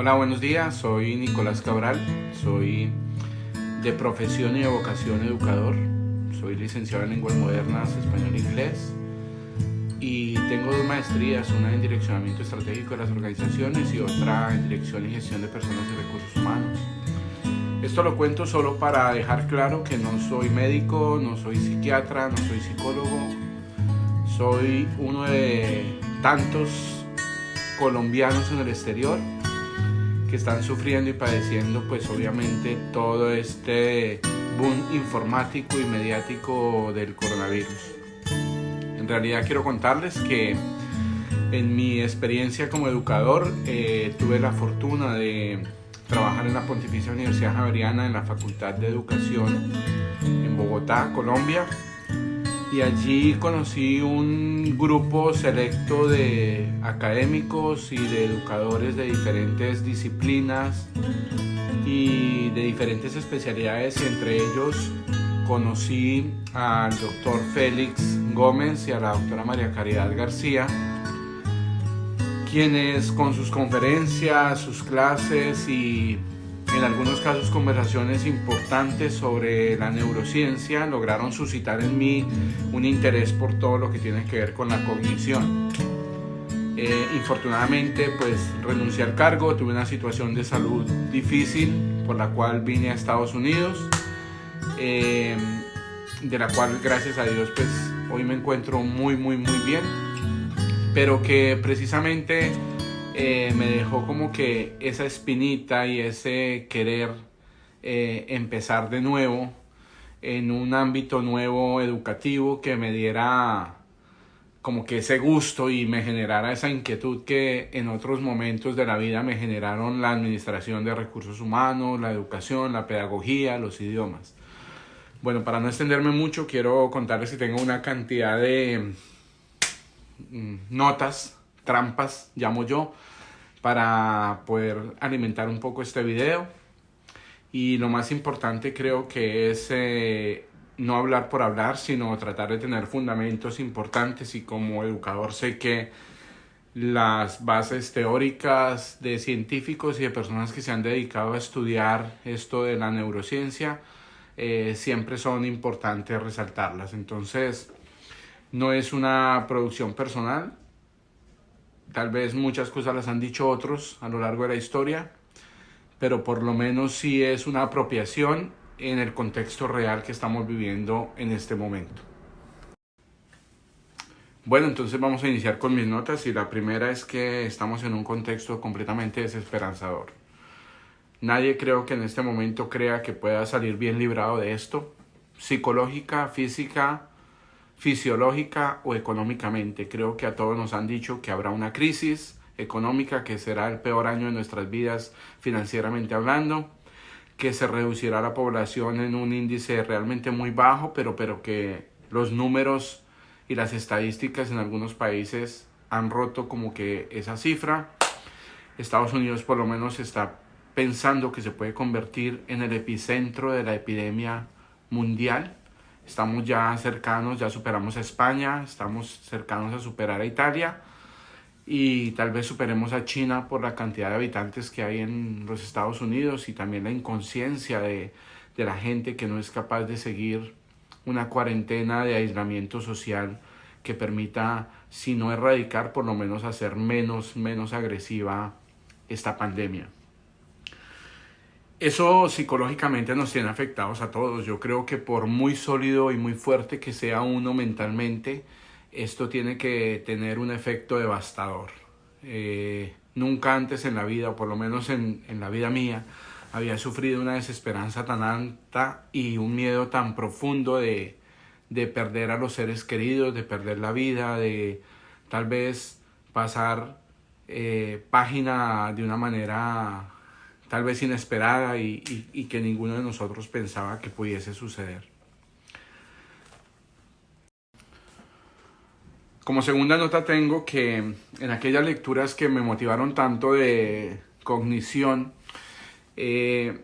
Hola, buenos días. Soy Nicolás Cabral. Soy de profesión y de vocación educador. Soy licenciado en lenguas modernas, español e inglés. Y tengo dos maestrías, una en direccionamiento estratégico de las organizaciones y otra en dirección y gestión de personas y recursos humanos. Esto lo cuento solo para dejar claro que no soy médico, no soy psiquiatra, no soy psicólogo. Soy uno de tantos colombianos en el exterior que están sufriendo y padeciendo pues obviamente todo este boom informático y mediático del coronavirus. En realidad quiero contarles que en mi experiencia como educador tuve la fortuna de trabajar en la Pontificia Universidad Javeriana en la Facultad de Educación en Bogotá, Colombia. Y allí conocí un grupo selecto de académicos y de educadores de diferentes disciplinas y de diferentes especialidades. Entre ellos conocí al doctor Félix Gómez y a la doctora María Caridad García, quienes con sus conferencias, sus clases y en algunos casos conversaciones importantes sobre la neurociencia lograron suscitar en mí un interés por todo lo que tiene que ver con la cognición. Infortunadamente pues renuncié al cargo, tuve una situación de salud difícil por la cual vine a Estados Unidos, de la cual gracias a Dios pues hoy me encuentro muy bien, pero que precisamente me dejó como que esa espinita y ese querer empezar de nuevo en un ámbito nuevo educativo que me diera como que ese gusto y me generara esa inquietud que en otros momentos de la vida me generaron la administración de recursos humanos, la educación, la pedagogía, los idiomas. Bueno, para no extenderme mucho, quiero contarles que tengo una cantidad de notas, trampas, llamo yo, para poder alimentar un poco este video. Y lo más importante creo que es no hablar por hablar, sino tratar de tener fundamentos importantes, y como educador sé que las bases teóricas de científicos y de personas que se han dedicado a estudiar esto de la neurociencia siempre son importantes resaltarlas. Entonces no es una producción personal. Tal vez muchas cosas las han dicho otros a lo largo de la historia, pero por lo menos sí es una apropiación en el contexto real que estamos viviendo en este momento. Bueno, entonces vamos a iniciar con mis notas, y la primera es que estamos en un contexto completamente desesperanzador. Nadie creo que en este momento crea que pueda salir bien librado de esto, psicológica, física, fisiológica o económicamente. Creo que a todos nos han dicho que habrá una crisis económica, que será el peor año de nuestras vidas financieramente hablando, que se reducirá la población en un índice realmente muy bajo, pero que los números y las estadísticas en algunos países han roto como que esa cifra. Estados Unidos por lo menos está pensando que se puede convertir en el epicentro de la epidemia mundial. Estamos ya cercanos, ya superamos a España, estamos cercanos a superar a Italia y tal vez superemos a China por la cantidad de habitantes que hay en los Estados Unidos, y también la inconsciencia de la gente que no es capaz de seguir una cuarentena de aislamiento social que permita, si no erradicar, por lo menos hacer menos agresiva esta pandemia. Eso psicológicamente nos tiene afectados a todos. Yo creo que por muy sólido y muy fuerte que sea uno mentalmente, esto tiene que tener un efecto devastador. Nunca antes en la vida, o por lo menos en la vida mía, había sufrido una desesperanza tan alta y un miedo tan profundo de perder a los seres queridos, de perder la vida, de tal vez pasar página de una manera tal vez inesperada y que ninguno de nosotros pensaba que pudiese suceder. Como segunda nota tengo que en aquellas lecturas que me motivaron tanto de cognición,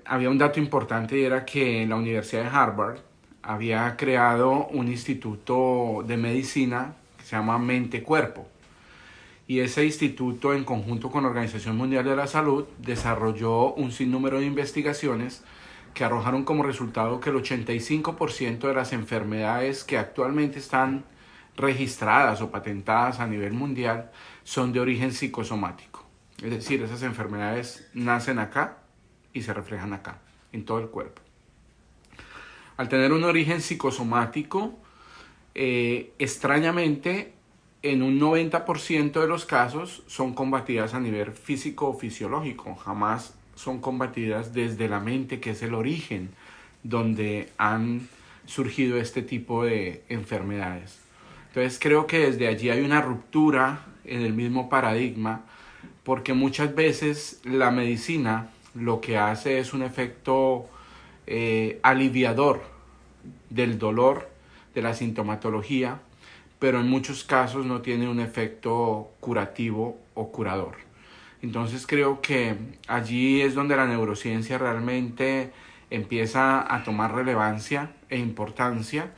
había un dato importante, y era que la Universidad de Harvard había creado un instituto de medicina que se llama Mente-Cuerpo. Y ese instituto, en conjunto con la Organización Mundial de la Salud, desarrolló un sinnúmero de investigaciones que arrojaron como resultado que el 85% de las enfermedades que actualmente están registradas o patentadas a nivel mundial son de origen psicosomático. Es decir, esas enfermedades nacen acá y se reflejan acá, en todo el cuerpo. Al tener un origen psicosomático, extrañamente, en un 90% de los casos son combatidas a nivel físico o fisiológico. Jamás son combatidas desde la mente, que es el origen donde han surgido este tipo de enfermedades. Entonces creo que desde allí hay una ruptura en el mismo paradigma, porque muchas veces la medicina lo que hace es un efecto aliviador del dolor, de la sintomatología, pero en muchos casos no tiene un efecto curativo o curador. Entonces creo que allí es donde la neurociencia realmente empieza a tomar relevancia e importancia,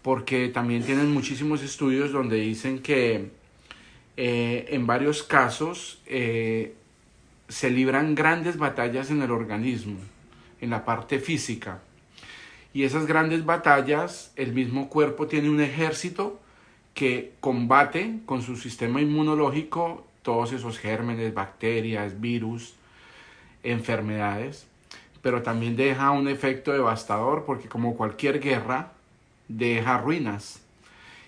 porque también tienen muchísimos estudios donde dicen que en varios casos se libran grandes batallas en el organismo, en la parte física. Y esas grandes batallas, el mismo cuerpo tiene un ejército que combate con su sistema inmunológico todos esos gérmenes, bacterias, virus, enfermedades, pero también deja un efecto devastador, porque como cualquier guerra, deja ruinas.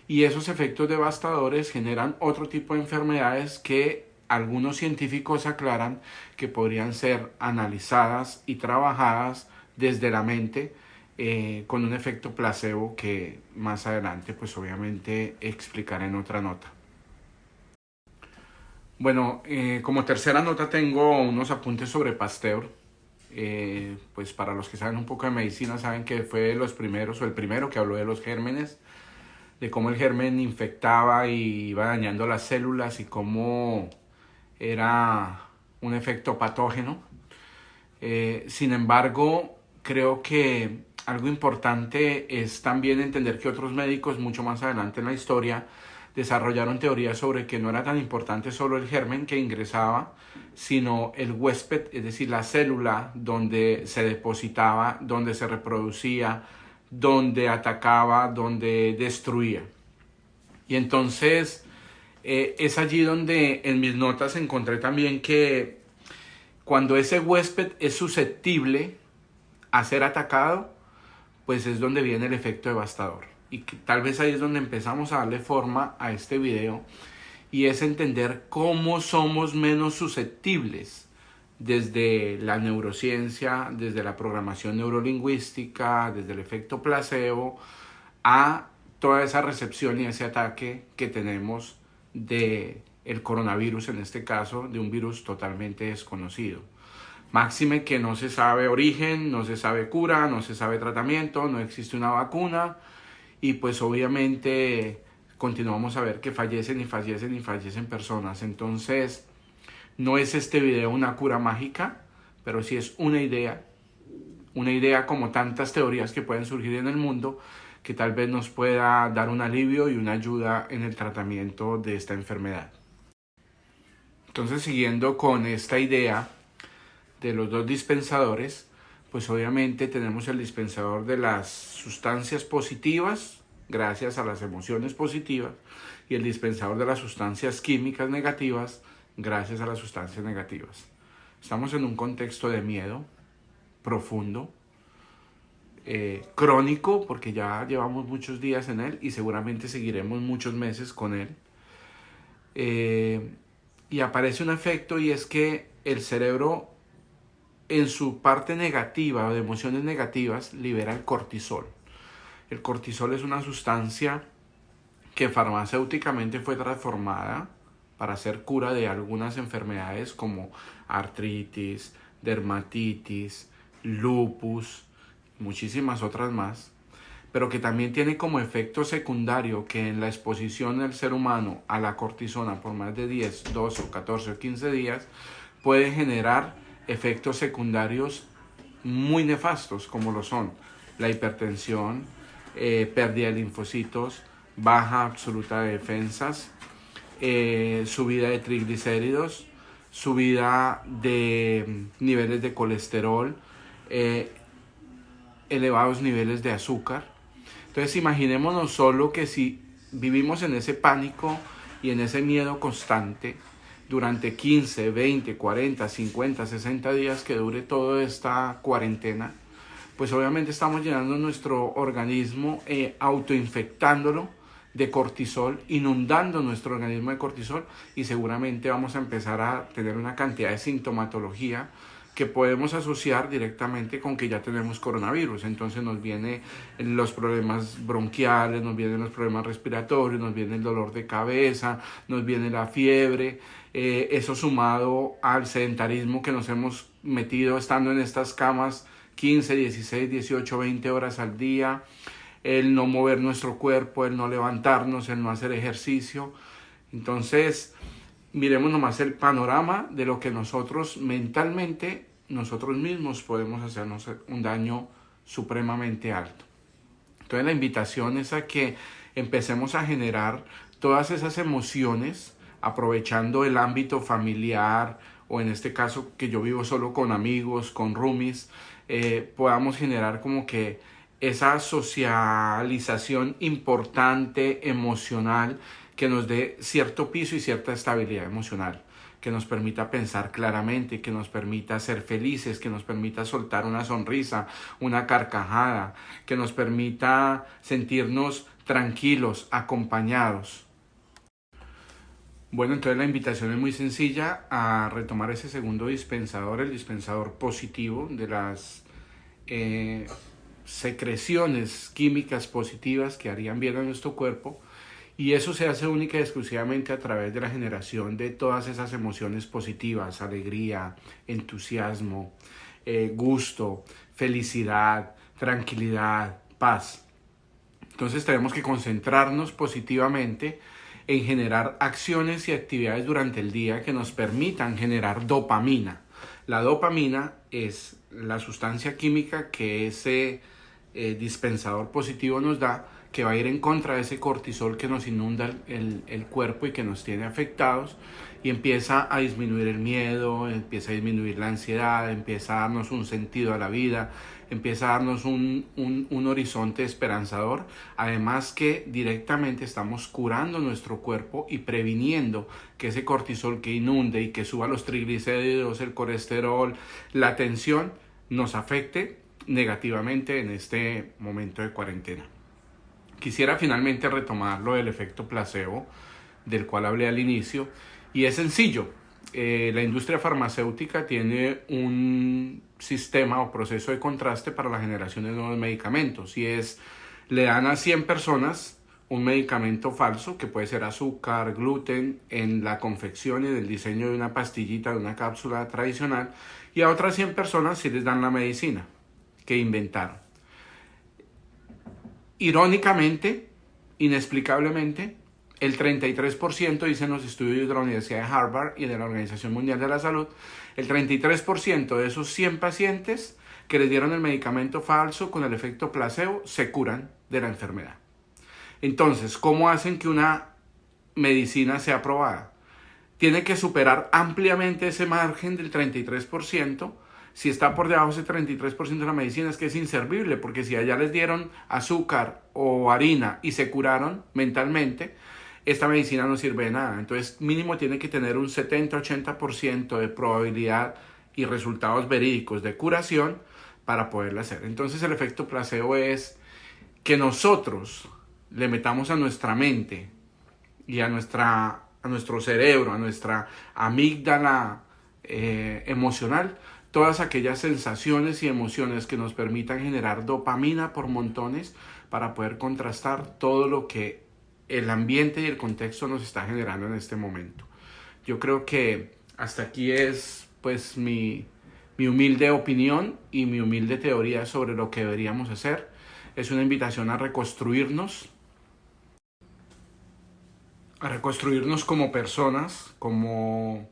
Y esos efectos devastadores generan otro tipo de enfermedades que algunos científicos aclaran que podrían ser analizadas y trabajadas desde la mente, con un efecto placebo que más adelante pues obviamente explicaré en otra nota. Bueno, como tercera nota tengo unos apuntes sobre Pasteur. Pues para los que saben un poco de medicina saben que fue de los primeros o el primero que habló de los gérmenes, de cómo el germen infectaba y iba dañando las células y cómo era un efecto patógeno. Sin embargo, creo que algo importante es también entender que otros médicos mucho más adelante en la historia desarrollaron teorías sobre que no era tan importante solo el germen que ingresaba, sino el huésped, es decir, la célula donde se depositaba, donde se reproducía, donde atacaba, donde destruía. Y entonces es allí donde en mis notas encontré también que cuando ese huésped es susceptible a ser atacado, pues es donde viene el efecto devastador. Y que tal vez ahí es donde empezamos a darle forma a este video, y es entender cómo somos menos susceptibles desde la neurociencia, desde la programación neurolingüística, desde el efecto placebo, a toda esa recepción y ese ataque que tenemos del coronavirus, en este caso, de un virus totalmente desconocido. Máxime que no se sabe origen, no se sabe cura, no se sabe tratamiento, no existe una vacuna, y pues obviamente continuamos a ver que fallecen y fallecen y fallecen personas. Entonces no es este video una cura mágica, pero sí es una idea como tantas teorías que pueden surgir en el mundo, que tal vez nos pueda dar un alivio y una ayuda en el tratamiento de esta enfermedad. Entonces, siguiendo con esta idea de los dos dispensadores, pues obviamente tenemos el dispensador de las sustancias positivas, gracias a las emociones positivas, y el dispensador de las sustancias químicas negativas, gracias a las sustancias negativas. Estamos en un contexto de miedo profundo, crónico, porque ya llevamos muchos días en él y seguramente seguiremos muchos meses con él. Y aparece un efecto, y es que el cerebro, en su parte negativa o de emociones negativas, libera el cortisol. El cortisol es una sustancia que farmacéuticamente fue transformada para hacer cura de algunas enfermedades como artritis, dermatitis, lupus, muchísimas otras más, pero que también tiene como efecto secundario que en la exposición del ser humano a la cortisona por más de 10, 12 o 14 o 15 días puede generar efectos secundarios muy nefastos, como lo son la hipertensión, pérdida de linfocitos, baja absoluta de defensas, subida de triglicéridos, subida de niveles de colesterol, elevados niveles de azúcar. Entonces imaginémonos solo que si vivimos en ese pánico y en ese miedo constante durante 15, 20, 40, 50, 60 días que dure toda esta cuarentena, pues obviamente estamos llenando nuestro organismo, autoinfectándolo de cortisol, inundando nuestro organismo de cortisol, y seguramente vamos a empezar a tener una cantidad de sintomatología que podemos asociar directamente con que ya tenemos coronavirus. Entonces nos vienen los problemas bronquiales, nos vienen los problemas respiratorios, nos viene el dolor de cabeza, nos viene la fiebre, eso sumado al sedentarismo que nos hemos metido estando en estas camas 15, 16, 18, 20 horas al día, el no mover nuestro cuerpo, el no levantarnos, el no hacer ejercicio. Entonces, miremos nomás el panorama de lo que nosotros mentalmente, nosotros mismos podemos hacernos un daño supremamente alto. Entonces la invitación es a que empecemos a generar todas esas emociones, aprovechando el ámbito familiar, o en este caso que yo vivo solo con amigos, con roomies, podamos generar como que esa socialización importante, emocional, que nos dé cierto piso y cierta estabilidad emocional, que nos permita pensar claramente, que nos permita ser felices, que nos permita soltar una sonrisa, una carcajada, que nos permita sentirnos tranquilos, acompañados. Bueno, entonces la invitación es muy sencilla a retomar ese segundo dispensador, el dispensador positivo de las secreciones químicas positivas que harían bien a nuestro cuerpo, y eso se hace única y exclusivamente a través de la generación de todas esas emociones positivas: alegría, entusiasmo, gusto, felicidad, tranquilidad, paz. Entonces tenemos que concentrarnos positivamente en generar acciones y actividades durante el día que nos permitan generar dopamina. La dopamina es la sustancia química que ese dispensador positivo nos da, que va a ir en contra de ese cortisol que nos inunda el cuerpo y que nos tiene afectados, y empieza a disminuir el miedo, empieza a disminuir la ansiedad, empieza a darnos un sentido a la vida, empieza a darnos un horizonte esperanzador. Además que directamente estamos curando nuestro cuerpo y previniendo que ese cortisol que inunde y que suba los triglicéridos, el colesterol, la tensión, nos afecte negativamente en este momento de cuarentena. Quisiera finalmente retomar lo del efecto placebo, del cual hablé al inicio, y es sencillo. La industria farmacéutica tiene un sistema o proceso de contraste para la generación de nuevos medicamentos, y le dan a 100 personas un medicamento falso, que puede ser azúcar, gluten, en la confección y del diseño de una pastillita, de una cápsula tradicional, y a otras 100 personas sí les dan la medicina que inventaron. Irónicamente, inexplicablemente, el 33%, dicen los estudios de la Universidad de Harvard y de la Organización Mundial de la Salud, el 33% de esos 100 pacientes que les dieron el medicamento falso con el efecto placebo se curan de la enfermedad. Entonces, ¿cómo hacen que una medicina sea aprobada? Tiene que superar ampliamente ese margen del 33%. Si está por debajo de ese 33% de la medicina, es que es inservible, porque si allá les dieron azúcar o harina y se curaron mentalmente, esta medicina no sirve de nada. Entonces, mínimo tiene que tener un 70-80% de probabilidad y resultados verídicos de curación para poderla hacer. Entonces, el efecto placebo es que nosotros le metamos a nuestra mente y a nuestro cerebro, a nuestra amígdala emocional, todas aquellas sensaciones y emociones que nos permitan generar dopamina por montones, para poder contrastar todo lo que el ambiente y el contexto nos está generando en este momento. Yo creo que hasta aquí es pues mi humilde opinión y mi humilde teoría sobre lo que deberíamos hacer. Es una invitación a reconstruirnos como personas, como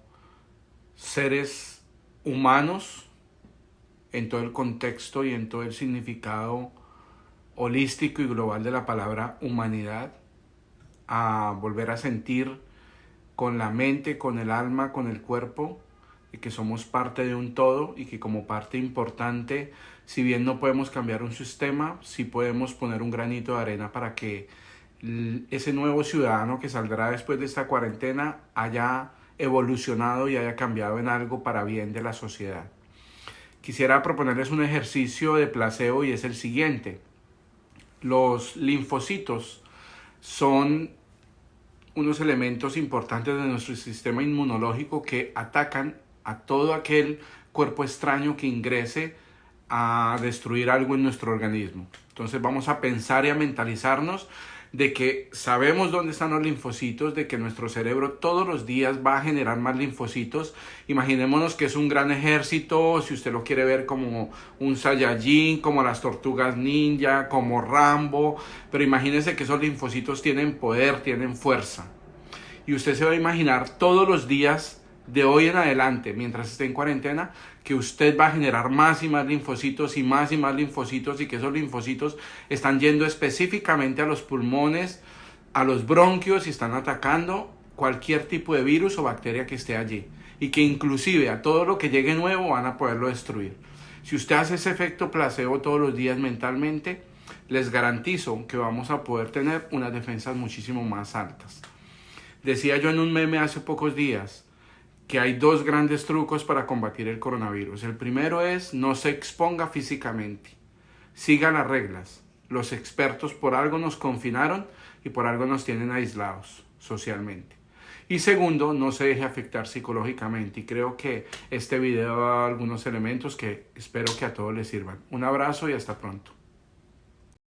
seres humanos, en todo el contexto y en todo el significado holístico y global de la palabra humanidad, a volver a sentir con la mente, con el alma, con el cuerpo, y que somos parte de un todo y que como parte importante, si bien no podemos cambiar un sistema, sí podemos poner un granito de arena para que ese nuevo ciudadano que saldrá después de esta cuarentena haya evolucionado y haya cambiado en algo para bien de la sociedad. Quisiera proponerles un ejercicio de placebo y es el siguiente. Los linfocitos son unos elementos importantes de nuestro sistema inmunológico que atacan a todo aquel cuerpo extraño que ingrese a destruir algo en nuestro organismo. Entonces vamos a pensar y a mentalizarnos de que sabemos dónde están los linfocitos, de que nuestro cerebro todos los días va a generar más linfocitos. Imaginémonos que es un gran ejército, si usted lo quiere ver como un Saiyajin, como las tortugas ninja, como Rambo, pero imagínese que esos linfocitos tienen poder, tienen fuerza. Y usted se va a imaginar todos los días de hoy en adelante, mientras esté en cuarentena, que usted va a generar más y más linfocitos y más linfocitos, y que esos linfocitos están yendo específicamente a los pulmones, a los bronquios, y están atacando cualquier tipo de virus o bacteria que esté allí, y que inclusive a todo lo que llegue nuevo van a poderlo destruir. Si usted hace ese efecto placebo todos los días mentalmente, les garantizo que vamos a poder tener unas defensas muchísimo más altas. Decía yo en un meme hace pocos días que hay dos grandes trucos para combatir el coronavirus. El primero es: no se exponga físicamente. Siga las reglas. Los expertos por algo nos confinaron y por algo nos tienen aislados socialmente. Y segundo, no se deje afectar psicológicamente. Y creo que este video da algunos elementos que espero que a todos les sirvan. Un abrazo y hasta pronto.